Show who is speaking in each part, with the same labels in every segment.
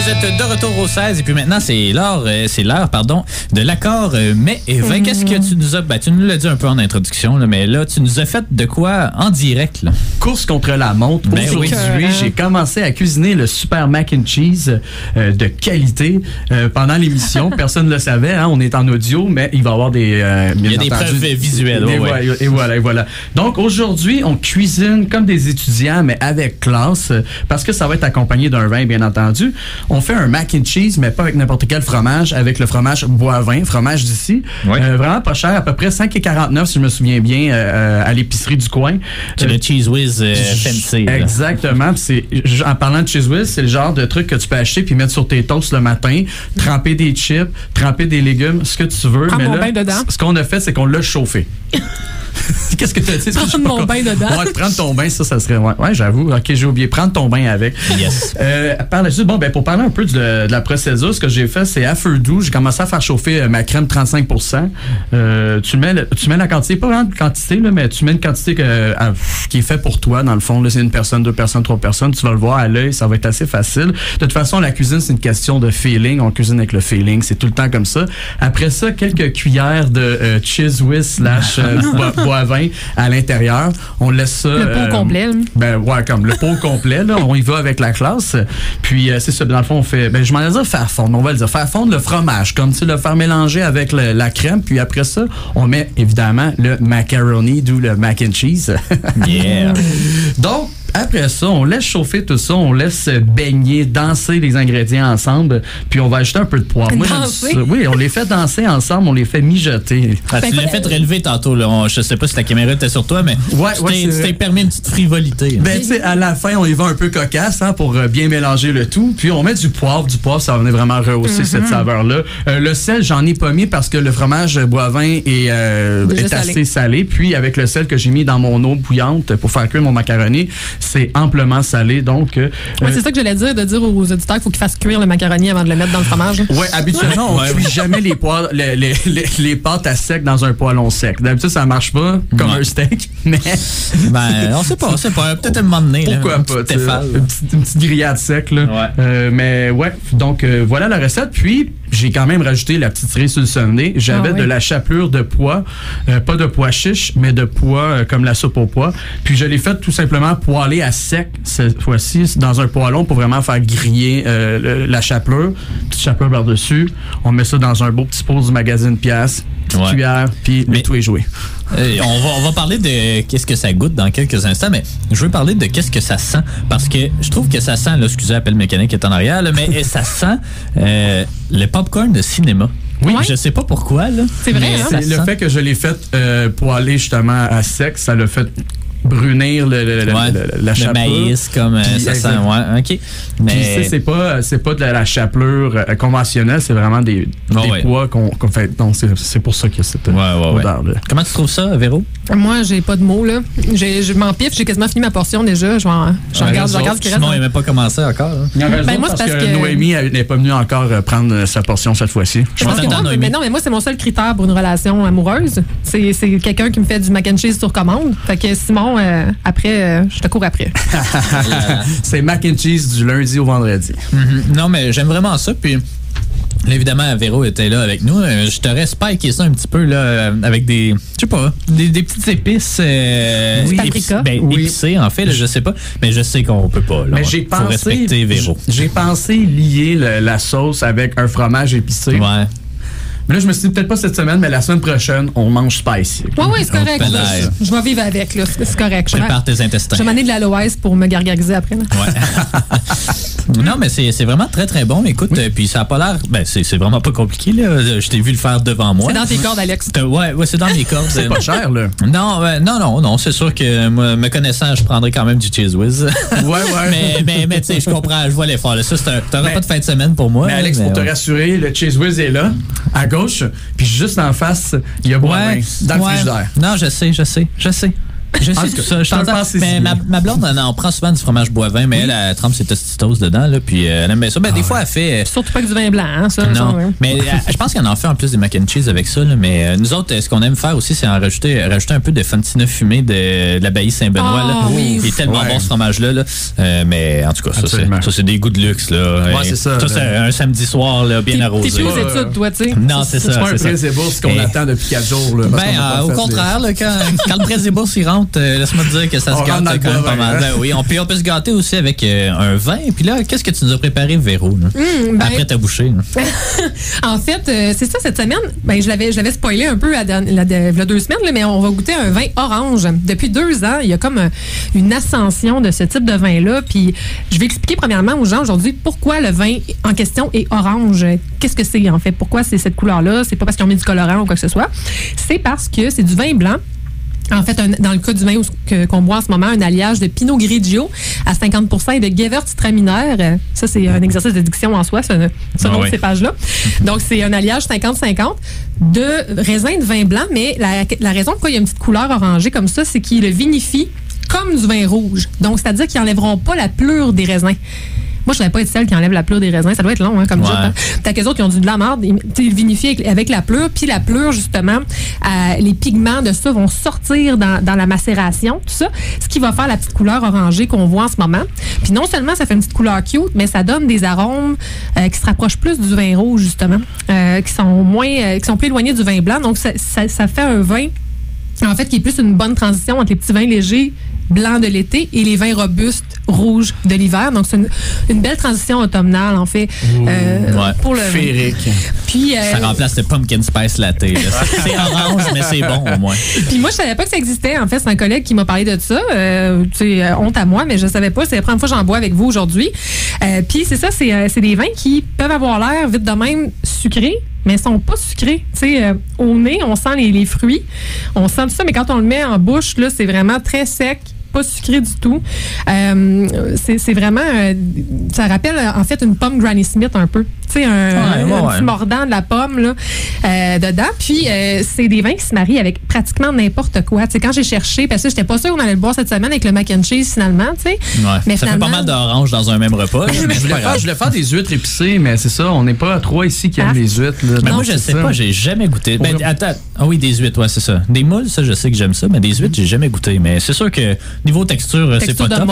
Speaker 1: Vous êtes de retour au 16 et puis maintenant c'est l'heure de l'accord mai et 20. Qu'est-ce que tu nous as... tu nous l'as dit un peu en introduction, là, mais là, tu nous as fait de quoi en direct? Là?
Speaker 2: Course contre la montre. Aujourd'hui, j'ai commencé à cuisiner le super mac and cheese de qualité pendant l'émission. Personne ne le savait, hein, on est en audio, mais il va y avoir des...
Speaker 1: il y a des preuves visuelles.
Speaker 2: Et voilà. Donc aujourd'hui, on cuisine comme des étudiants, mais avec classe, parce que ça va être accompagné d'un vin, bien entendu. On fait un mac and cheese, mais pas avec n'importe quel fromage, avec le fromage Boivin, fromage d'ici. Oui. Vraiment pas cher, à peu près 5,49 si je me souviens bien, à l'épicerie du coin.
Speaker 1: C'est le Cheese Whiz fancy.
Speaker 2: Exactement. En parlant de Cheese Whiz, c'est le genre de truc que tu peux acheter puis mettre sur tes toasts le matin, tremper des chips, tremper des légumes, ce que tu veux.
Speaker 3: Prends
Speaker 2: mais
Speaker 3: mon
Speaker 2: là,
Speaker 3: bain dedans.
Speaker 2: Ce qu'on a fait, c'est qu'on l'a chauffé. Qu'est-ce que tu as dit?
Speaker 3: Prendre mon bain dedans.
Speaker 2: Ouais, prendre ton bain, ça serait... Ouais, j'avoue. OK, j'ai oublié. Prendre ton bain avec.
Speaker 1: Yes.
Speaker 2: Par la suite, pour parler un peu de la procédure, ce que j'ai fait, c'est à feu doux. J'ai commencé à faire chauffer ma crème 35%. Tu mets la quantité, pas vraiment de quantité, là, mais tu mets une quantité qui est faite pour toi, dans le fond. Là, c'est une personne, 2 personnes, 3 personnes. Tu vas le voir à l'œil, ça va être assez facile. De toute façon, la cuisine, c'est une question de feeling. On cuisine avec le feeling. C'est tout le temps comme ça. Après ça, quelques cuillères de cheese whiz / Boivin à l'intérieur. On laisse ça...
Speaker 3: Le pot complet.
Speaker 2: Comme le pot complet. Là, on y va avec la classe. Puis, c'est ça. Dans le fond, on fait... je m'en ai dit faire fondre. On va le dire. Faire fondre le fromage. Comme, tu sais, le faire mélanger avec la crème. Puis après ça, on met évidemment le macaroni, d'où le mac and cheese.
Speaker 1: Yeah!
Speaker 2: Donc, après ça, on laisse chauffer tout ça, on laisse baigner, danser les ingrédients ensemble, puis on va ajouter un peu de poivre. Moi, oui, on les fait danser ensemble, on les fait mijoter.
Speaker 1: Tu l'as fait relever tantôt, là. Je sais pas si la caméra était sur toi, mais tu t'es permis une petite frivolité.
Speaker 2: Tu sais, à la fin, on y va un peu cocasse, hein, pour bien mélanger le tout, puis on met du poivre. Du poivre, ça va venir vraiment rehausser cette saveur-là. Le sel, j'en ai pas mis parce que le fromage Boivin est assez salé, puis avec le sel que j'ai mis dans mon eau bouillante pour faire cuire mon macaroni, c'est amplement salé, donc...
Speaker 3: c'est ça que j'allais dire, de dire aux auditeurs qu'il faut qu'ils fassent cuire le macaroni avant de le mettre dans le fromage.
Speaker 2: Oui, habituellement, on ne cuit jamais les pâtes à sec dans un poêlon sec. D'habitude, ça ne marche pas comme un steak, mais...
Speaker 1: on sait pas, peut-être un moment donné.
Speaker 2: Pourquoi pas? Une petite grillade sec, là. Ouais. Mais ouais, donc voilà la recette. Puis, j'ai quand même rajouté la petite cerise sur le sundae. J'avais de la chapelure de pois, pas de pois chiches, mais de pois comme la soupe aux pois. Puis, je l'ai fait tout simplement poêler à sec, cette fois-ci, dans un poêlon pour vraiment faire griller la chapelure. Petite chapelure par-dessus. On met ça dans un beau petit pot du magazine Pièce, petite cuillère, puis le tout est joué.
Speaker 1: On va parler de qu'est-ce que ça goûte dans quelques instants, mais je veux parler de qu'est-ce que ça sent, parce que je trouve que ça sent, là, excusez, l'appel mécanique est en arrière, là, mais ça sent le popcorn de cinéma. Oui, je sais pas pourquoi, là.
Speaker 3: C'est vrai, hein?
Speaker 2: C'est le fait que je l'ai fait poêler justement à sec, ça l'a fait brunir la chapelure.
Speaker 1: Le maïs, comme ça sent, OK.
Speaker 2: Mais c'est pas de la chapelure conventionnelle, c'est vraiment des pois qu'on fait. Donc, c'est pour ça qu'il y a cette odeur-là.
Speaker 1: Comment tu trouves ça, Véro?
Speaker 3: Moi, j'ai pas de mots, là. Je m'empiffe, j'ai quasiment fini ma portion déjà. Je regarde ce qui reste.
Speaker 1: Sinon, il n'a même pas commencé encore.
Speaker 2: Moi, c'est parce que Noémie n'est pas venue encore prendre sa portion cette fois-ci.
Speaker 3: Mais moi, c'est mon seul critère pour une relation amoureuse. C'est quelqu'un qui me fait du mac and cheese sur commande. Fait que Simon, après, je te cours après.
Speaker 2: C'est mac and cheese du lundi au vendredi.
Speaker 1: Non, mais j'aime vraiment ça. Puis, évidemment, Véro était là avec nous. Je t'aurais spiké ça un petit peu là, avec des, je sais pas, des petites épices. Épicées, en fait, là, je sais pas. Mais je sais qu'on peut pas. Là,
Speaker 2: mais faut respecter Véro. J'ai pensé lier la sauce avec un fromage épicé.
Speaker 1: Ouais.
Speaker 2: Mais là, je me suis dit, peut-être pas cette semaine, mais la semaine prochaine, on mange spicy.
Speaker 3: Oui, c'est correct. Je vais vivre avec, là. C'est correct.
Speaker 1: Prépare tes intestins.
Speaker 3: Je vais m'amener de l'aloès pour me gargariser après. Là.
Speaker 1: Ouais. Non, mais c'est vraiment très, très bon. Écoute, puis ça a pas l'air... c'est vraiment pas compliqué, là. Je t'ai vu le faire devant moi.
Speaker 3: C'est dans tes cordes, Alex.
Speaker 1: Ouais, c'est dans mes cordes.
Speaker 2: C'est pas cher, là.
Speaker 1: Non. C'est sûr que, moi, me connaissant, je prendrais quand même du Cheese Whiz.
Speaker 2: Ouais.
Speaker 1: mais tu sais, je comprends, je vois l'effort. Là. Ça, t'auras pas de fin de semaine pour moi.
Speaker 2: Mais Alex, pour te rassurer, le Cheese Whiz est là, à gauche, puis juste en face, il y a Boivin, dans le frigidaire.
Speaker 1: Non, je sais. Je sais tout ça. Je t'entends. Mais ma blonde, elle en prend souvent du fromage boivin, mais elle trempe ses tostitos dedans, là, puis elle aime bien ça. Ben, des fois, elle fait.
Speaker 3: Surtout pas que du vin blanc, hein, ça.
Speaker 1: Non. Mais je pense qu'elle en fait en plus des mac and cheese avec ça, là, mais nous autres, ce qu'on aime faire aussi, c'est en rajouter un peu de fontina fumée de l'abbaye Saint-Benoît. Là.
Speaker 3: Oui.
Speaker 1: Il est tellement bon ce fromage-là. Là. Mais en tout cas, ça, c'est des goûts de luxe. Là.
Speaker 2: Ouais, c'est ça.
Speaker 1: Ça, c'est un samedi soir, là, bien arrosé.
Speaker 3: T'es plus aux études, toi, tu sais.
Speaker 1: Non, c'est ça.
Speaker 2: C'est pas un pré-bourse qu'on attend depuis 4 jours. Là,
Speaker 1: au contraire, là, quand le pré-bourse il rentre, laisse-moi te dire que ça se gâte quand même pas mal. Ben, oui, on peut se gâter aussi avec un vin. Puis là, qu'est-ce que tu nous as préparé, Véro? Après ta bouchée.
Speaker 3: En fait, c'est ça, cette semaine, je l'avais spoilé un peu il y a 2 semaines, là, mais on va goûter un vin orange. Depuis 2 ans, il y a comme une ascension de ce type de vin-là. Puis je vais expliquer premièrement aux gens aujourd'hui pourquoi le vin en question est orange. Qu'est-ce que c'est en fait? Pourquoi c'est cette couleur-là? C'est pas parce qu'ils ont mis du colorant ou quoi que ce soit. C'est parce que c'est du vin blanc. En fait, dans le cas du vin qu'on boit en ce moment, un alliage de Pinot Grigio à 50% et de Gewürztraminer. Ça, c'est un exercice de diction en soi, selon ces pages-là. Donc, c'est un alliage 50-50 de raisin de vin blanc, mais la raison pourquoi il y a une petite couleur orangée comme ça, c'est qu'il le vinifie comme du vin rouge. Donc, c'est-à-dire qu'ils n'enlèveront pas la pleure des raisins. Moi, je ne voudrais pas être celle qui enlève la pleure des raisins. Ça doit être long, hein, comme ça. T'as qu'eux autres qui ont du de la marde. Ils vinifient avec la pleure. Puis la pleure, justement, les pigments de ça vont sortir dans la macération, tout ça. Ce qui va faire la petite couleur orangée qu'on voit en ce moment. Puis non seulement ça fait une petite couleur cute, mais ça donne des arômes qui se rapprochent plus du vin rouge, justement, qui sont plus éloignés du vin blanc. Donc, ça fait un vin, en fait, qui est plus une bonne transition entre les petits vins légers blancs de l'été et les vins robustes rouges de l'hiver. Donc, c'est une belle transition automnale, en fait, pour le
Speaker 2: féerique.
Speaker 3: Puis,
Speaker 1: ça remplace le pumpkin spice latte. C'est orange, mais c'est bon au moins.
Speaker 3: Puis moi, je savais pas que ça existait. En fait, c'est un collègue qui m'a parlé de ça. Honte à moi, mais je savais pas. C'est la première fois que j'en bois avec vous aujourd'hui. Puis c'est ça, c'est des vins qui peuvent avoir l'air vite de même sucrés, mais ils sont pas sucrés. Au nez, on sent les fruits. On sent tout ça, mais quand on le met en bouche, là, c'est vraiment très sec. Pas sucré du tout. C'est vraiment... ça rappelle, en fait, une pomme Granny Smith un peu. Tu sais, un petit mordant de la pomme là, dedans. Puis, c'est des vins qui se marient avec pratiquement n'importe quoi. Tu sais, quand j'ai cherché, parce que j'étais pas sûre qu'on allait le boire cette semaine avec le mac and cheese, finalement, tu sais.
Speaker 1: Mais ça fait pas mal d'orange dans un même repas.
Speaker 2: Je voulais faire des huîtres épicées, mais c'est ça, on n'est pas 3 ici qui aiment les huîtres. Là.
Speaker 1: Mais moi, je sais pas, j'ai jamais goûté. Ben, attends, oui, des huîtres, c'est ça. Des moules, ça, je sais que j'aime ça, mais des huîtres, j'ai jamais goûté. Mais c'est sûr que niveau texture, c'est pas top.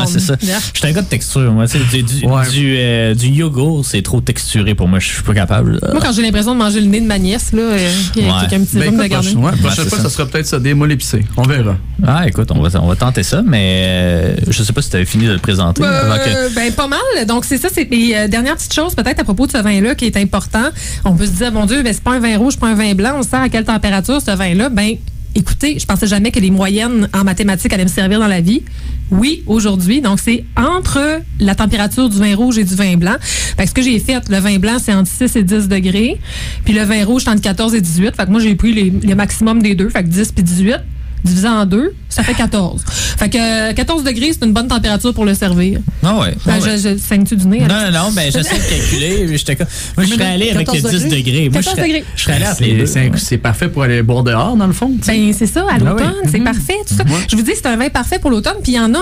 Speaker 1: C'est ça. Je suis un gars de texture, moi. Du yogourt, c'est trop texturé pour moi. Je suis pas capable.
Speaker 3: Moi, quand j'ai l'impression de manger le nez de ma nièce, là, il y a un petit rhume de garder.
Speaker 2: Prochaine fois, ça sera peut-être ça, des moules épicées. On verra.
Speaker 1: Ah, écoute, on va tenter ça, mais je sais pas si tu avais fini de le présenter.
Speaker 3: Ben, pas mal. Donc, c'est ça, c'est les dernières petites choses, peut-être à propos de ce vin-là, qui est important. On peut se dire, mon Dieu, ben, c'est pas un vin rouge, c'est pas un vin blanc. On sert à quelle température, ce vin-là? Ben, écoutez, je pensais jamais que les moyennes en mathématiques allaient me servir dans la vie. Oui, aujourd'hui. Donc, c'est entre la température du vin rouge et du vin blanc. Fait que ce que j'ai fait, le vin blanc, c'est entre 6 et 10 degrés. Puis le vin rouge, c'est entre 14 et 18. Fait que moi, j'ai pris le maximum des deux. Fait que 10 puis 18. Divisé en 2, ça fait 14. Fait que 14 degrés, c'est une bonne température pour le servir.
Speaker 1: Ah ouais.
Speaker 3: Je saigne-tu du nez?
Speaker 1: Non, ben j'essaie de calculer. Moi, je serais allé avec le 10 degrés. Moi, je serais allé appeler.
Speaker 2: C'est parfait pour aller boire dehors, dans le fond.
Speaker 3: Ben, c'est ça, à l'automne, c'est parfait. Tout ça. Je vous dis, c'est un vin parfait pour l'automne. Puis il y en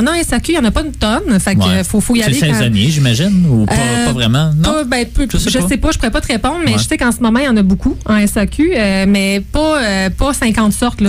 Speaker 3: a en SAQ, il n'y en a pas une tonne. Fait que faut y aller.
Speaker 1: C'est saisonnier, j'imagine, ou pas vraiment? Non?
Speaker 3: Je sais pas, je pourrais pas te répondre, mais je sais qu'en ce moment, il y en a beaucoup en SAQ, mais pas 50 sortes.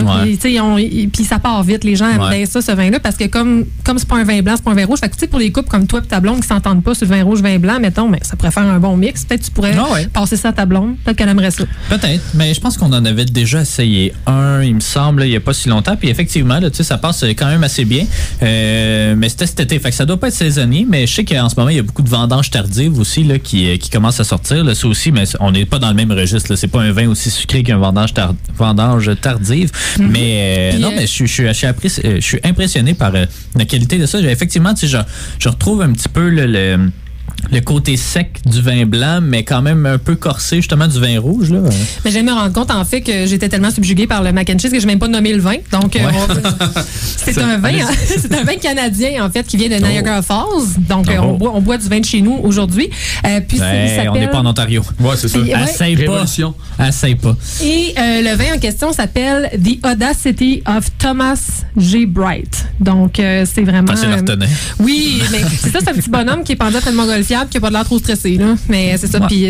Speaker 3: Puis ça part vite. Les gens aiment bien ça, ce vin-là, parce que comme c'est pas un vin blanc, c'est pas un vin rouge. Fait que pour les couples comme toi et ta blonde qui s'entendent pas sur le vin rouge, vin blanc, mettons, mais ça pourrait faire un bon mix. Peut-être tu pourrais passer ça à ta blonde. Peut-être qu'elle aimerait ça.
Speaker 1: Peut-être, mais je pense qu'on en avait déjà essayé un, il me semble, il y a pas si longtemps. Puis effectivement, là, ça passe quand même assez bien. Mais c'était cet été. Fait que ça doit pas être saisonnier, mais je sais qu'en ce moment, il y a beaucoup de vendanges tardives aussi là, qui commencent à sortir. Là, ça aussi, mais on n'est pas dans le même registre. Là. C'est pas un vin aussi sucré qu'un vendange tardive. Mais non, mais je suis impressionné par la qualité de ça. Effectivement, je retrouve un petit peu le côté sec du vin blanc, mais quand même un peu corsé, justement, du vin rouge. Là.
Speaker 3: Mais je viens de me rendre compte, en fait, que j'étais tellement subjuguée par le mac and cheese que je n'ai même pas nommé le vin. Donc, c'est un vin canadien, en fait, qui vient de Niagara Falls. Donc, on boit du vin de chez nous aujourd'hui. Puis,
Speaker 1: on n'est pas en Ontario.
Speaker 2: Ouais, c'est ça.
Speaker 1: Essaye pas. Essaye pas.
Speaker 3: Et le vin en question s'appelle The Audacity of Thomas G. Bright. Donc, c'est vraiment...
Speaker 1: Facile à retenir.
Speaker 3: Oui, mais c'est ça, c'est un petit bonhomme qui est pendu après le montgolfière qui n'a pas de l'air trop stressé. Là. Mais c'est ça. Puis,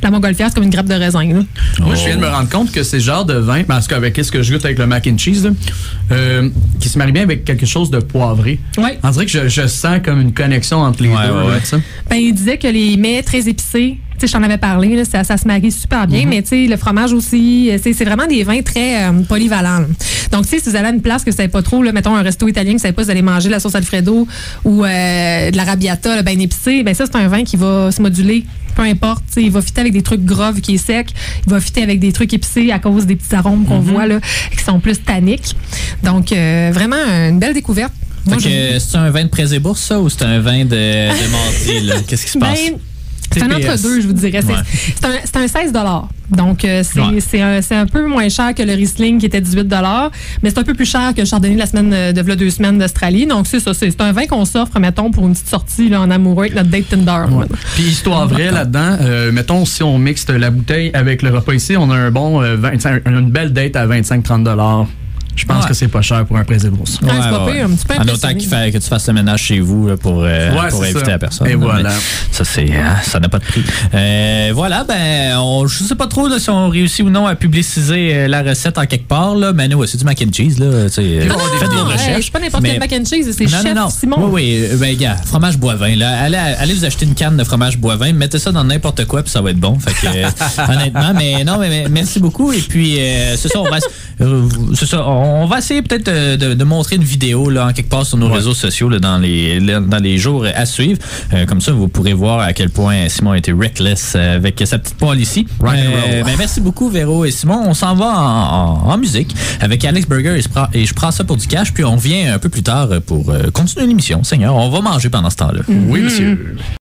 Speaker 3: la montgolfière, c'est comme une grappe de raisin. Là.
Speaker 2: Moi, je viens de me rendre compte que c'est le genre de vin, parce qu'avec ce que je goûte avec le mac and cheese, là, qui se marie bien avec quelque chose de poivré.
Speaker 3: Ouais.
Speaker 2: On dirait que je sens comme une connexion entre les deux. Là,
Speaker 3: ben, il disait que les mets très épicés, je t'en avais parlé, là, ça se marie super bien, mais le fromage aussi, c'est vraiment des vins très polyvalents. Là. Donc, si vous allez à une place que vous ne savez pas trop, là, mettons un resto italien, que vous ne savez pas si vous allez manger de la sauce Alfredo ou de l'arrabbiata bien épicée, ben ça, c'est un vin qui va se moduler. Peu importe, il va fitter avec des trucs gras vu qu'il est sec, il va fitter avec des trucs épicés à cause des petits arômes qu'on voit là, qui sont plus tanniques. Donc, vraiment, une belle découverte.
Speaker 1: Moi, c'est un vin de Prézébourse, ça, ou c'est un vin de mardi? Là? Qu'est-ce qui se passe?
Speaker 3: C'est un entre-deux, je vous dirais. C'est un 16 $. Donc, c'est un peu moins cher que le Riesling qui était 18 $, mais c'est un peu plus cher que le Chardonnay de la semaine de 2 semaines d'Australie. Donc, c'est ça. C'est un vin qu'on s'offre, mettons, pour une petite sortie là, en amoureux avec notre date Tinder.
Speaker 2: Ouais. Puis, histoire vraie là-dedans, mettons, si on mixe la bouteille avec le repas ici, on a un bon une belle date à 25-30 $. Je pense que c'est pas cher pour un Prézébourse.
Speaker 3: C'est pas pire, un petit peu
Speaker 1: en autant que tu fasses le ménage chez vous là, pour éviter la personne.
Speaker 2: Et voilà.
Speaker 1: Ça n'a pas de prix. Voilà, je sais pas trop là, si on réussit ou non à publiciser la recette en quelque part. Là, mais nous, c'est du mac and cheese. Là, faites vos recherches.
Speaker 3: C'est pas n'importe quel mac and cheese, c'est chef Simon.
Speaker 1: Oui, gars, fromage boivin. Là, allez vous acheter une canne de fromage boivin, mettez ça dans n'importe quoi, puis ça va être bon. Fait que, honnêtement, mais merci beaucoup. Et puis, c'est ça, on va essayer peut-être de montrer une vidéo là, en quelque part sur nos réseaux sociaux là, dans les jours à suivre. Comme ça, vous pourrez voir à quel point Simon a été reckless avec sa petite poêle ici. Merci beaucoup, Véro et Simon. On s'en va en musique avec Alex Burger et je prends ça pour du cash. Puis on revient un peu plus tard pour continuer l'émission. Seigneur, on va manger pendant ce temps-là.
Speaker 2: Oui, monsieur.